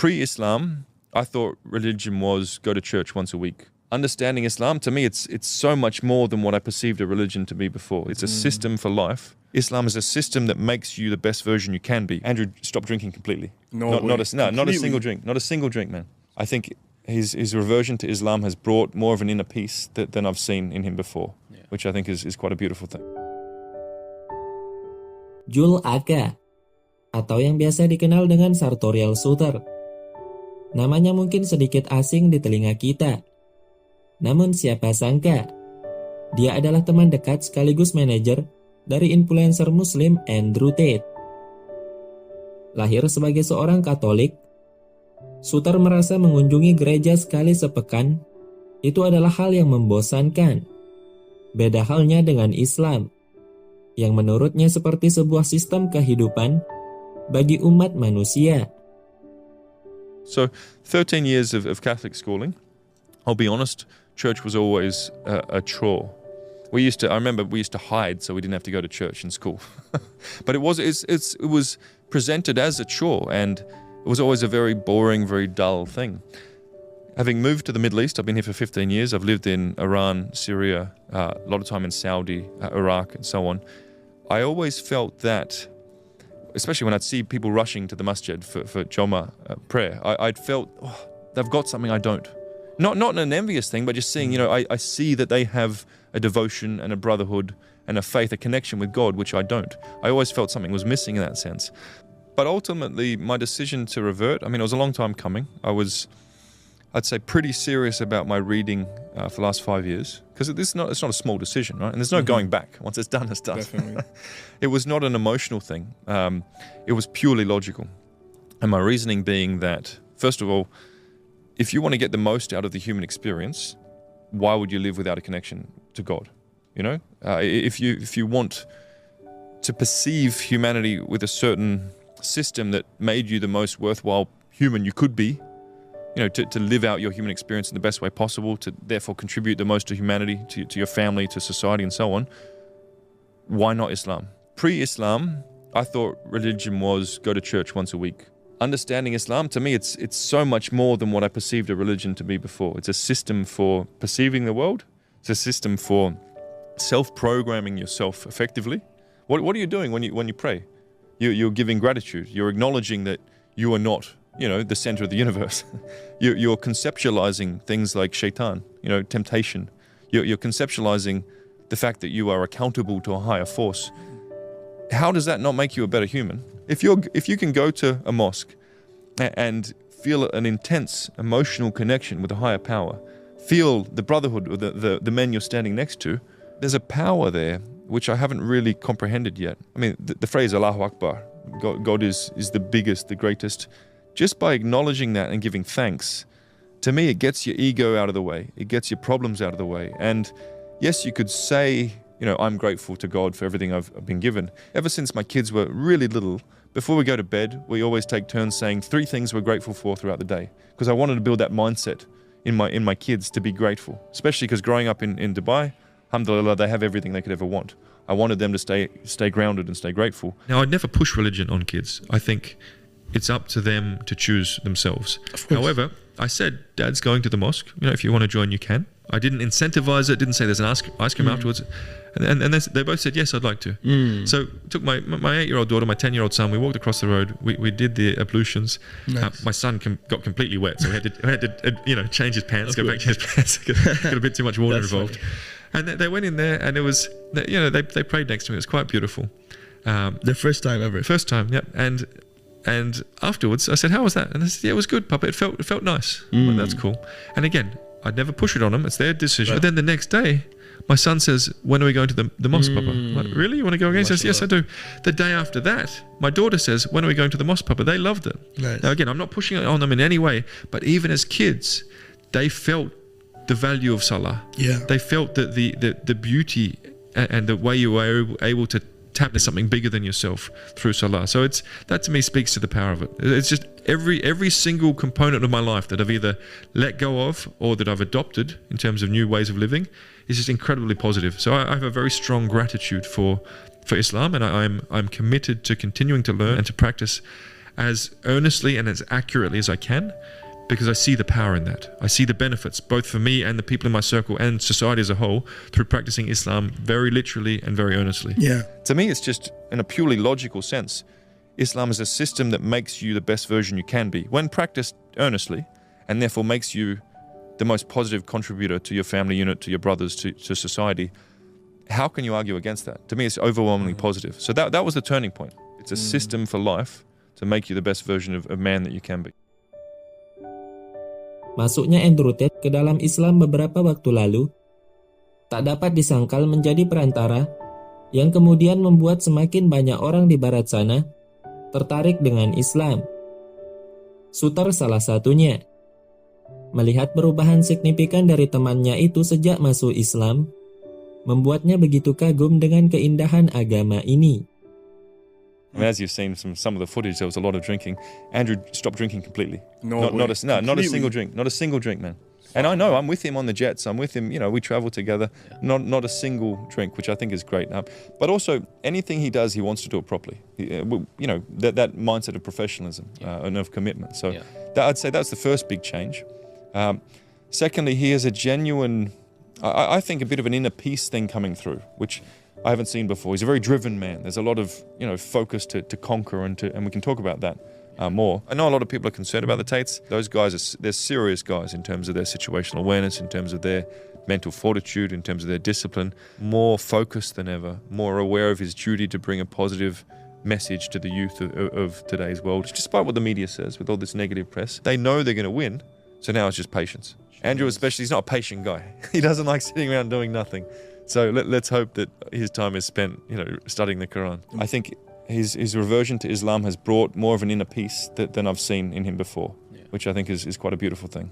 Pre-Islam, I thought religion was go to church once a week. Understanding Islam, to me, it's so much more than what I perceived a religion to be before. It's a system for life. Islam is a system that makes you the best version you can be. Andrew, stop drinking completely. Not a single drink. Not a single drink, man. I think his reversion to Islam has brought more of an inner peace than I've seen in him before, which I think is quite a beautiful thing. Jul Aga, atau yang biasa dikenal dengan Sartorial Suter. Namanya mungkin sedikit asing di telinga kita. Namun siapa sangka, dia adalah teman dekat sekaligus manajer dari influencer muslim Andrew Tate. Lahir sebagai seorang Katolik, Suter merasa mengunjungi gereja sekali sepekan itu adalah hal yang membosankan. Beda halnya dengan Islam, yang menurutnya seperti sebuah sistem kehidupan bagi umat manusia. So, 13 years of Catholic schooling, I'll be honest, church was always a chore. I remember we used to hide so we didn't have to go to church in school. But it was presented as a chore, and it was always a very boring, very dull thing. Having moved to the Middle East, I've been here for 15 years. I've lived in Iran, Syria, a lot of time in Saudi, Iraq, and so on. I always felt that, especially when I'd see people rushing to the masjid for Joma prayer, I'd felt, they've got something I don't. Not an envious thing, but just seeing, I see that they have a devotion and a brotherhood and a faith, a connection with God, which I don't. I always felt something was missing in that sense. But ultimately, my decision to revert, it was a long time coming. I'd say pretty serious about my reading for the last 5 years, because it's not a small decision, right? And there's no going back. Once it's done, it's done. Definitely. It was not an emotional thing. It was purely logical. And my reasoning being that, first of all, if you want to get the most out of the human experience, why would you live without a connection to God? If you want to perceive humanity with a certain system that made you the most worthwhile human you could be, to live out your human experience in the best way possible, to therefore contribute the most to humanity, to your family, to society, and so on, why not Islam? Pre-Islam, I thought religion was go to church once a week. Understanding Islam, to me, it's so much more than what I perceived a religion to be before. It's a system for perceiving the world. It's a system for self-programming yourself effectively. What are you doing when you pray? You're giving gratitude. You're acknowledging that you are not, the center of the universe. You're conceptualizing things like shaitan, temptation. You're conceptualizing the fact that you are accountable to a higher force. How does that not make you a better human? If you can go to a mosque and feel an intense emotional connection with a higher power, feel the brotherhood of the men you're standing next to, there's a power there which I haven't really comprehended yet. The phrase Allahu Akbar, God is the biggest, the greatest. Just by acknowledging that and giving thanks, to me it gets your ego out of the way. It gets your problems out of the way. And yes, you could say, I'm grateful to God for everything I've been given. Ever since my kids were really little, before we go to bed, we always take turns saying 3 things we're grateful for throughout the day. Because I wanted to build that mindset in my kids to be grateful. Especially because growing up in Dubai, alhamdulillah, they have everything they could ever want. I wanted them to stay grounded and stay grateful. Now, I'd never push religion on kids. I think it's up to them to choose themselves. However, I said, Dad's going to the mosque. If you want to join, you can. I didn't incentivize it, didn't say there's an ice cream afterwards. And they both said, yes, I'd like to. So took my 8-year-old daughter, my 10-year-old son, we walked across the road, we did the ablutions. Nice. My son got completely wet, so we had to change his pants, go back to his pants, got a bit too much water involved. Funny. And they went in there, and it was, they prayed next to me. It was quite beautiful. The first time ever. First time, yep. And afterwards, I said, how was that? And they said, yeah, it was good, Papa. It felt nice. Well, that's cool. And again, I'd never push it on them. It's their decision. Right. But then the next day, my son says, when are we going to the mosque, Papa? I'm like, really? You want to go again? He says, yes, I do. The day after that, my daughter says, when are we going to the mosque, Papa? They loved it. Nice. Now, again, I'm not pushing it on them in any way, but even as kids, they felt the value of Salah. Yeah. They felt that the beauty and the way you were able to tap into something bigger than yourself through Salah. So that to me speaks to the power of it. It's just every single component of my life that I've either let go of or that I've adopted in terms of new ways of living is just incredibly positive. So I have a very strong gratitude for Islam, and I'm committed to continuing to learn and to practice as earnestly and as accurately as I can, because I see the power in that. I see the benefits, both for me and the people in my circle and society as a whole, through practicing Islam very literally and very earnestly. Yeah. To me, it's just in a purely logical sense. Islam is a system that makes you the best version you can be when practiced earnestly, and therefore makes you the most positive contributor to your family unit, to your brothers, to society. How can you argue against that? To me, it's overwhelmingly positive. So that was the turning point. It's a system for life to make you the best version of man that you can be. Masuknya Andrew Tate ke dalam Islam beberapa waktu lalu tak dapat disangkal menjadi perantara yang kemudian membuat semakin banyak orang di barat sana tertarik dengan Islam. Suter salah satunya. Melihat perubahan signifikan dari temannya itu sejak masuk Islam, membuatnya begitu kagum dengan keindahan agama ini. I mean, as you've seen from some of the footage, there was a lot of drinking. Andrew stopped drinking completely. Not Not a single drink. Not a single drink, man. And I know I'm with him on the jets. I'm with him. We travel together. Not a single drink, which I think is great. But also anything he does, he wants to do it properly. That mindset of professionalism and of commitment. So I'd say that's the first big change. Secondly, he has a genuine, I think, a bit of an inner peace thing coming through, which I haven't seen before. He's a very driven man. There's a lot of focus to conquer, and we can talk about that more. I know a lot of people are concerned about the Tates. Those guys they're serious guys in terms of their situational awareness, in terms of their mental fortitude, in terms of their discipline. More focused than ever. More aware of his duty to bring a positive message to the youth of today's world. Despite what the media says, with all this negative press, they know they're going to win. So now it's just patience. Andrew especially, he's not a patient guy. He doesn't like sitting around doing nothing. So let's hope that his time is spent, studying the Quran. I think his reversion to Islam has brought more of an inner peace than I've seen in him before, which I think is quite a beautiful thing.